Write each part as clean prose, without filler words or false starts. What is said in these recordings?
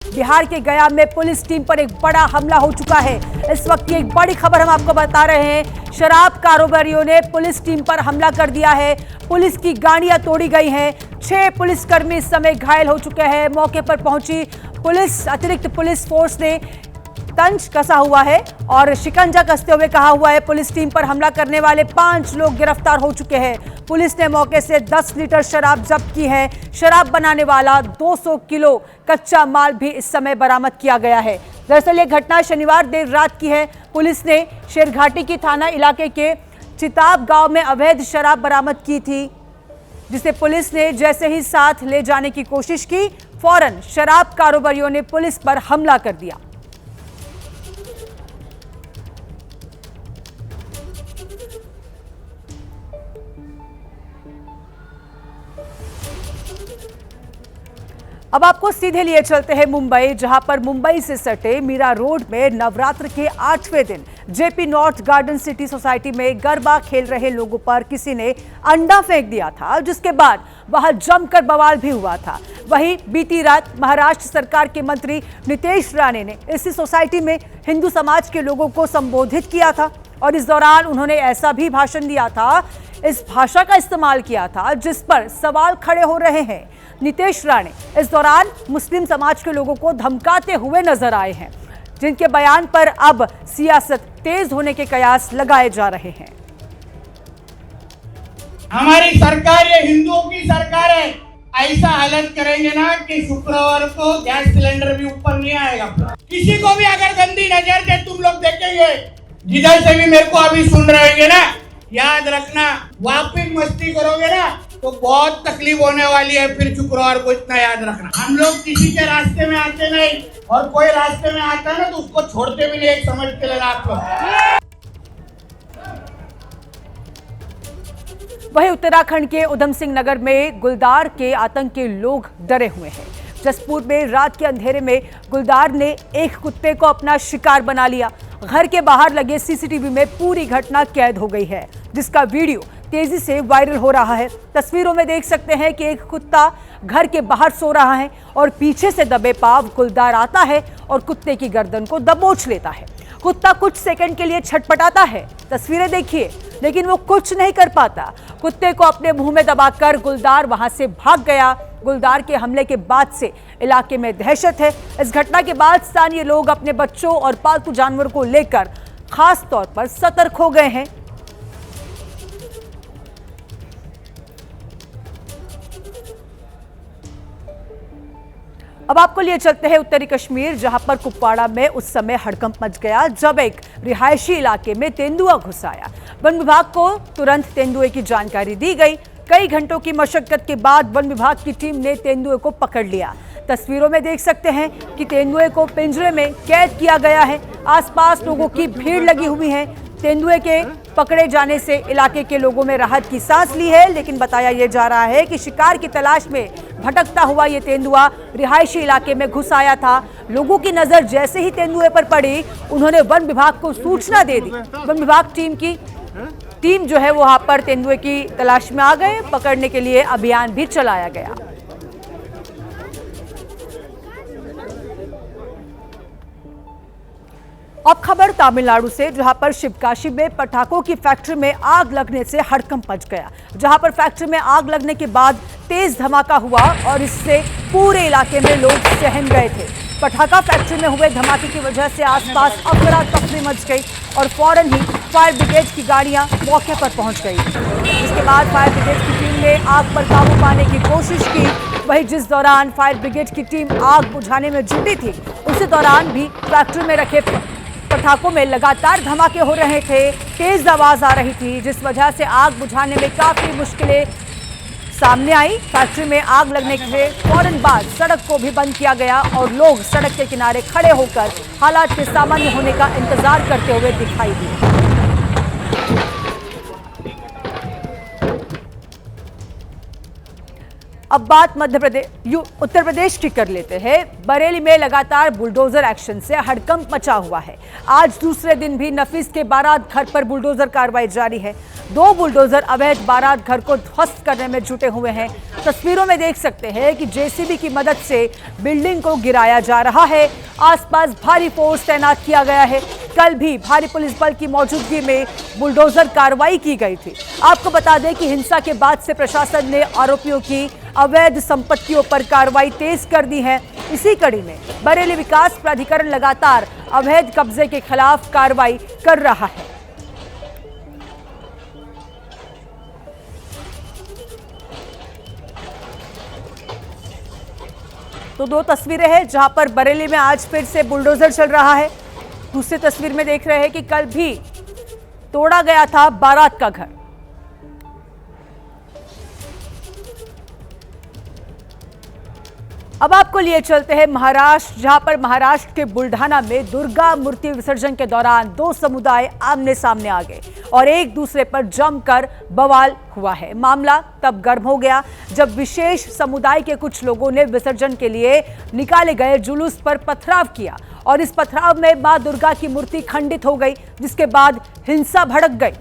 बिहार के गया में पुलिस टीम पर एक बड़ा हमला हो चुका है। इस वक्त की एक बड़ी खबर हम आपको बता रहे हैं। शराब कारोबारियों ने पुलिस टीम पर हमला कर दिया है। पुलिस की गाड़ियां तोड़ी गई हैं। 6 पुलिसकर्मी इस समय घायल हो चुके हैं। मौके पर पहुंची पुलिस, अतिरिक्त पुलिस फोर्स ने तंज कसा हुआ है और शिकंजा कसते हुए कहा हुआ है। पुलिस टीम पर हमला करने वाले 5 लोग गिरफ्तार हो चुके हैं। पुलिस ने मौके से 10 लीटर शराब जब्त की है। शराब बनाने वाला 200 किलो कच्चा माल भी इस समय बरामद किया गया है। दरअसल ये घटना शनिवार देर रात की है। पुलिस ने शेरघाटी की थाना इलाके के चिताब गांव में अवैध शराब बरामद की थी, जिसे पुलिस ने जैसे ही साथ ले जाने की कोशिश की, फौरन शराब कारोबारियों ने पुलिस पर हमला कर दिया। अब आपको सीधे लिए चलते हैं मुंबई, जहां पर मुंबई से सटे मीरा रोड में नवरात्र के 8वें दिन JP north garden city society में गरबा खेल रहे लोगों पर किसी ने अंडा फेंक दिया था, जिसके बाद वहां जमकर बवाल भी हुआ था। वहीं बीती रात महाराष्ट्र सरकार के मंत्री नितेश राणे ने इसी सोसाइटी में हिंदू समाज के लोगों को संबोधित किया था और इस दौरान उन्होंने ऐसा भी भाषण दिया था, इस भाषा का इस्तेमाल किया था जिस पर सवाल खड़े हो रहे हैं। नितेश राणे इस दौरान मुस्लिम समाज के लोगों को धमकाते हुए नजर आए हैं, जिनके बयान पर अब सियासत तेज होने के कयास लगाए जा रहे हैं। हमारी सरकार ये हिंदुओं की सरकार है। ऐसा हालत करेंगे ना कि शुक्रवार को गैस सिलेंडर भी ऊपर नहीं आएगा। किसी को भी अगर गंदी नजर से तुम लोग देखेंगे, जिधर से भी मेरे को अभी सुन रहे होंगे ना, याद रखना, वापिस मस्ती करोगे ना तो बहुत तकलीफ होने वाली है। फिर शुक्रवार को इतना याद रखना, हम लोग किसी के रास्ते में आते नहीं, और कोई रास्ते में आता है ना तो उसको छोड़ते भी नहीं, समझ के लेना आप लोग। वहीं उत्तराखंड के उधम सिंह नगर में गुलदार के आतंक के लोग डरे हुए हैं। जसपुर में रात के अंधेरे में गुलदार ने एक कुत्ते को अपना शिकार बना लिया। घर के बाहर लगे सीसीटीवी में पूरी घटना कैद हो गई है, जिसका वीडियो तेजी से वायरल हो रहा है। तस्वीरों में देख सकते हैं कि एक कुत्ता घर के बाहर सो रहा है और पीछे से दबे पांव गुलदार आता है और कुत्ते की गर्दन को दबोच लेता है। कुत्ता कुछ सेकंड के लिए छटपटाता है, तस्वीरें देखिए, लेकिन वो कुछ नहीं कर पाता। कुत्ते को अपने मुंह में दबाकर गुलदार वहां से भाग गया। गुलदार के हमले के बाद से इलाके में दहशत है। इस घटना के बाद स्थानीय लोग अपने बच्चों और पालतू जानवरों को लेकर खास तौर पर सतर्क हो गए हैं। अब आपको लिए चलते हैं उत्तरी कश्मीर, जहां पर कुपवाड़ा में उस समय हड़कंप मच गया जब एक रिहायशी इलाके में तेंदुआ घुस आया। वन विभाग को तुरंत तेंदुए की जानकारी दी गई। कई घंटों की मशक्कत के बाद वन विभाग की टीम ने तेंदुए को पकड़ लिया। तस्वीरों में देख सकते हैं कि तेंदुए को पिंजरे में कैद किया गया है। आसपास लोगों की भीड़ लगी हुई है। तेंदुए के पकड़े जाने से इलाके के लोगों में राहत की सांस ली है, लेकिन बताया यह जा रहा है कि शिकार की तलाश में भटकता हुआ ये तेंदुआ रिहायशी इलाके में घुस आया था। लोगों की नजर जैसे ही तेंदुए पर पड़ी, उन्होंने वन विभाग को सूचना दे दी। वन विभाग टीम जो है वो वहां पर तेंदुए की तलाश में आ गए। पकड़ने के लिए अभियान भी चलाया गया। अब खबर तमिलनाडु से, जहां पर शिवकाशी में पटाखों की फैक्ट्री में आग लगने से हड़कंप मच गया। जहां पर फैक्ट्री में आग लगने के बाद तेज धमाका हुआ और इससे पूरे इलाके में लोग सहम गए थे। पटाखा फैक्ट्री में हुए धमाके की वजह से आसपास अफरा तफरी मच गई और फौरन ही फायर ब्रिगेड की गाड़ियां मौके पर पहुंच गई। इसके बाद फायर ब्रिगेड की टीम ने आग पर काबू पाने की कोशिश की। वहीं जिस दौरान फायर ब्रिगेड की टीम आग बुझाने में जुटी थी, उसी दौरान भी फैक्ट्री में रखे पटाखों में लगातार धमाके हो रहे थे। तेज आवाज आ रही थी, जिस वजह से आग बुझाने में काफी मुश्किलें सामने आई। फैक्ट्री में आग लगने के फौरन बाद सड़क को भी बंद किया गया और लोग सड़क के किनारे खड़े होकर हालात के सामान्य होने का इंतजार करते हुए दिखाई दिए। अब बात उत्तर प्रदेश की कर लेते हैं। बरेली में लगातार बुलडोजर एक्शन से हड़कंप मचा हुआ है। आज दूसरे दिन भी नफीस के बारात घर पर बुलडोजर कार्रवाई जारी है। 2 बुलडोजर अवैध बारात घर को ध्वस्त करने में जुटे हुए हैं। तस्वीरों में देख सकते हैं कि जेसीबी की मदद से बिल्डिंग को गिराया जा रहा है। आसपास भारी फोर्स तैनात किया गया है। कल भी भारी पुलिस बल की मौजूदगी में बुलडोजर कार्रवाई की गई थी। आपको बता दें कि हिंसा के बाद से प्रशासन ने आरोपियों की अवैध संपत्तियों पर कार्रवाई तेज कर दी है। इसी कड़ी में बरेली विकास प्राधिकरण लगातार अवैध कब्जे के खिलाफ कार्रवाई कर रहा है। तो 2 तस्वीरें हैं जहां पर बरेली में आज फिर से बुलडोजर चल रहा है। दूसरी तस्वीर में देख रहे हैं कि कल भी तोड़ा गया था बारात का घर। अब आपको लिए चलते हैं महाराष्ट्र, जहां पर महाराष्ट्र के बुल्ढाना में दुर्गा मूर्ति विसर्जन के दौरान 2 समुदाय आमने सामने आ गए और एक दूसरे पर जमकर बवाल हुआ है। मामला तब गर्म हो गया जब विशेष समुदाय के कुछ लोगों ने विसर्जन के लिए निकाले गए जुलूस पर पथराव किया और इस पथराव में मां दुर्गा की मूर्ति खंडित हो गई, जिसके बाद हिंसा भड़क गई।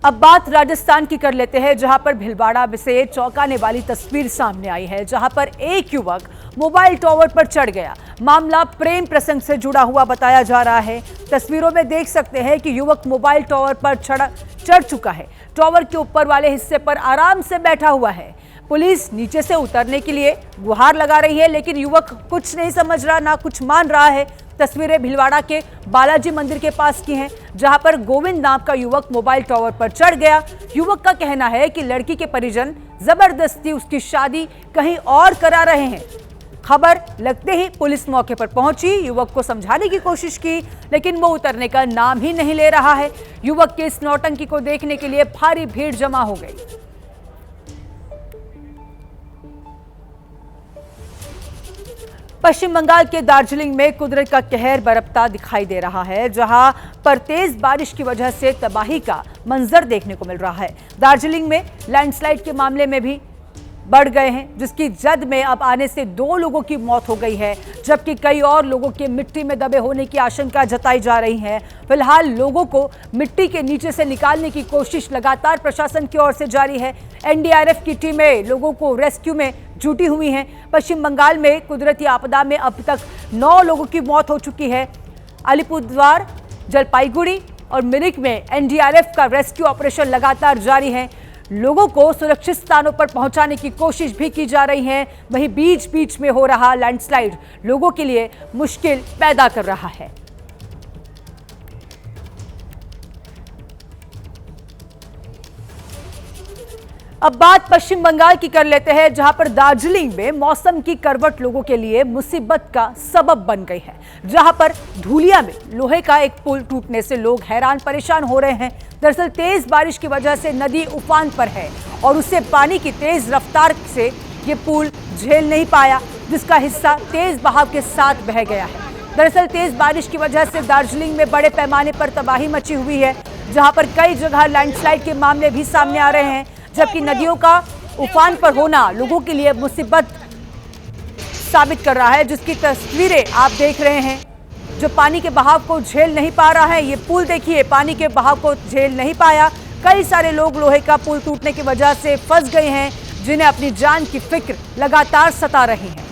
अब बात राजस्थान की कर लेते हैं, जहां पर भीलवाड़ा से चौंकाने वाली तस्वीर सामने आई है, जहां पर एक युवक मोबाइल टावर पर चढ़ गया। मामला प्रेम प्रसंग से जुड़ा हुआ बताया जा रहा है। तस्वीरों में देख सकते हैं कि युवक मोबाइल टावर पर चढ़ चुका है। टावर के ऊपर वाले हिस्से पर आराम से बैठा हुआ है। पुलिस नीचे से उतरने के लिए गुहार लगा रही है, लेकिन युवक कुछ नहीं समझ रहा, ना कुछ मान रहा है। तस्वीरें भीलवाड़ा के बालाजी मंदिर के पास की हैं, जहां पर गोविंद नाम का युवक मोबाइल टावर पर चढ़ गया। युवक का कहना है कि लड़की के परिजन जबरदस्ती उसकी शादी कहीं और करा रहे हैं। खबर लगते ही पुलिस मौके पर पहुंची, युवक को समझाने की कोशिश की, लेकिन वो उतरने का नाम ही नहीं ले रहा है। युवक के इस नौटंकी को देखने के लिए भारी भीड़ जमा हो गई। पश्चिम बंगाल के दार्जिलिंग में कुदरत का कहर बरपता दिखाई दे रहा है, जहां पर तेज बारिश की वजह से तबाही का मंजर देखने को मिल रहा है। दार्जिलिंग में लैंडस्लाइड के मामले में भी बढ़ गए हैं, जिसकी जद में अब आने से 2 लोगों की मौत हो गई है, जबकि कई और लोगों के मिट्टी में दबे होने की आशंका जताई जा रही है। फिलहाल लोगों को मिट्टी के नीचे से निकालने की कोशिश लगातार प्रशासन की ओर से जारी है। एनडीआरएफ की टीमें लोगों को रेस्क्यू में जुटी हुई हैं। पश्चिम बंगाल में कुदरती आपदा में अब तक 9 लोगों की मौत हो चुकी है। अलीपुरद्वार, जलपाईगुड़ी और मिरिक में एनडीआरएफ का रेस्क्यू ऑपरेशन लगातार जारी है। लोगों को सुरक्षित स्थानों पर पहुंचाने की कोशिश भी की जा रही है। वहीं बीच बीच में हो रहा लैंडस्लाइड लोगों के लिए मुश्किल पैदा कर रहा है। अब बात पश्चिम बंगाल की कर लेते हैं, जहां पर दार्जिलिंग में मौसम की करवट लोगों के लिए मुसीबत का सबब बन गई है। जहां पर धूलिया में लोहे का एक पुल टूटने से लोग हैरान परेशान हो रहे हैं। दरअसल तेज बारिश की वजह से नदी उफान पर है और उससे पानी की तेज रफ्तार से ये पुल झेल नहीं पाया, जिसका हिस्सा तेज बहाव के साथ बह गया है। दरअसल तेज बारिश की वजह से दार्जिलिंग में बड़े पैमाने पर तबाही मची हुई है, जहां पर कई जगह लैंडस्लाइड के मामले भी सामने आ रहे हैं, जबकि नदियों का उफान पर होना लोगों के लिए मुसीबत साबित कर रहा है। जिसकी तस्वीरें आप देख रहे हैं, जो पानी के बहाव को झेल नहीं पा रहा है। ये पुल देखिए, पानी के बहाव को झेल नहीं पाया। कई सारे लोग लोहे का पुल टूटने की वजह से फंस गए हैं, जिन्हें अपनी जान की फिक्र लगातार सता रही है।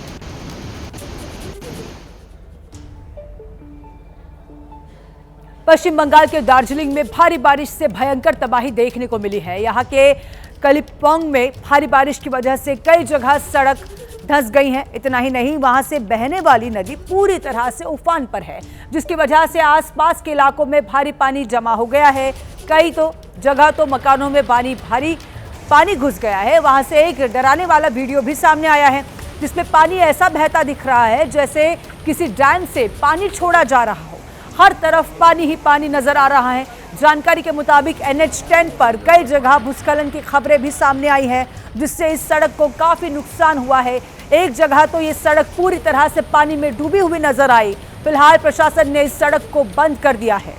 पश्चिम बंगाल के दार्जिलिंग में भारी बारिश से भयंकर तबाही देखने को मिली है। यहाँ के कलिम्पोंग में भारी बारिश की वजह से कई जगह सड़क धंस गई हैं। इतना ही नहीं, वहां से बहने वाली नदी पूरी तरह से उफान पर है, जिसकी वजह से आसपास के इलाकों में भारी पानी जमा हो गया है। कई तो जगह तो मकानों में भारी पानी घुस गया है। वहां से एक डराने वाला वीडियो भी सामने आया है, जिसमें पानी ऐसा बहता दिख रहा है जैसे किसी डैम से पानी छोड़ा जा रहा हो। हर तरफ पानी ही पानी नजर आ रहा है। जानकारी के मुताबिक NH10 पर कई जगह भूस्खलन की खबरें भी सामने आई हैं, जिससे इस सड़क को काफी नुकसान हुआ है। एक जगह तो ये सड़क पूरी तरह से पानी में डूबी हुई नजर आई। फिलहाल प्रशासन ने इस सड़क को बंद कर दिया है।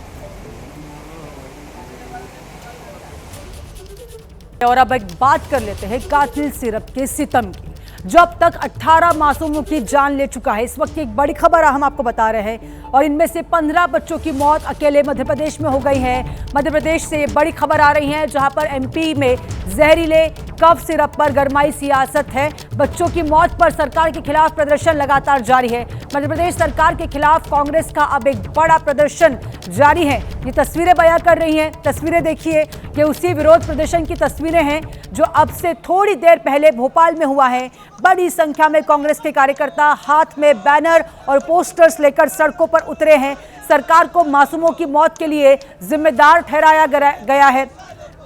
और अब एक बात कर लेते हैं कातिल सिरप के सितम की, जो अब तक 18 मासूमों की जान ले चुका है। इस वक्त की एक बड़ी खबर हम आपको बता रहे हैं और इनमें से 15 बच्चों की मौत अकेले मध्य प्रदेश में हो गई है। मध्य प्रदेश से ये बड़ी खबर आ रही है, जहां पर एमपी में जहरीले कफ सिरप पर गरमाई सियासत है। बच्चों की मौत पर सरकार के खिलाफ प्रदर्शन लगातार जारी है। मध्य प्रदेश सरकार के खिलाफ कांग्रेस का अब एक बड़ा प्रदर्शन जारी है। ये तस्वीरें बयां कर रही हैं, तस्वीरें देखिए, ये उसी विरोध प्रदर्शन की तस्वीरें हैं जो अब से थोड़ी देर पहले भोपाल में हुआ है। बड़ी संख्या में कांग्रेस के कार्यकर्ता हाथ में बैनर और पोस्टर्स लेकर सड़कों पर उतरे हैं। सरकार को मासूमों की मौत के लिए जिम्मेदार ठहराया गया है,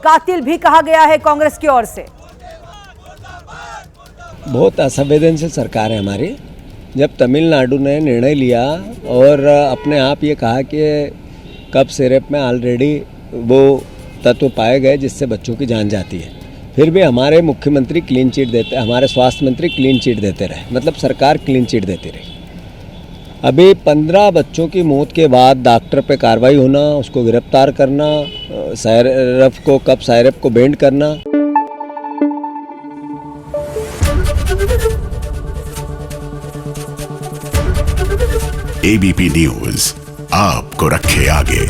कातिल भी कहा गया है कांग्रेस की ओर से। बहुत असंवेदनशील सरकार है हमारी। जब तमिलनाडु ने निर्णय लिया और अपने आप ये कहा कि कफ सिरप में ऑलरेडी वो तत्व पाए गए जिससे बच्चों की जान जाती है, फिर भी हमारे मुख्यमंत्री क्लीन चिट देते, हमारे स्वास्थ्य मंत्री क्लीन चिट देते रहे, मतलब सरकार क्लीन चिट देती रही। अभी 15 बच्चों की मौत के बाद डॉक्टर पे कार्रवाई होना, उसको गिरफ्तार करना, सायरप को कफ सायरप को बैंड करना। एबीपी न्यूज़ आपको रखे आगे।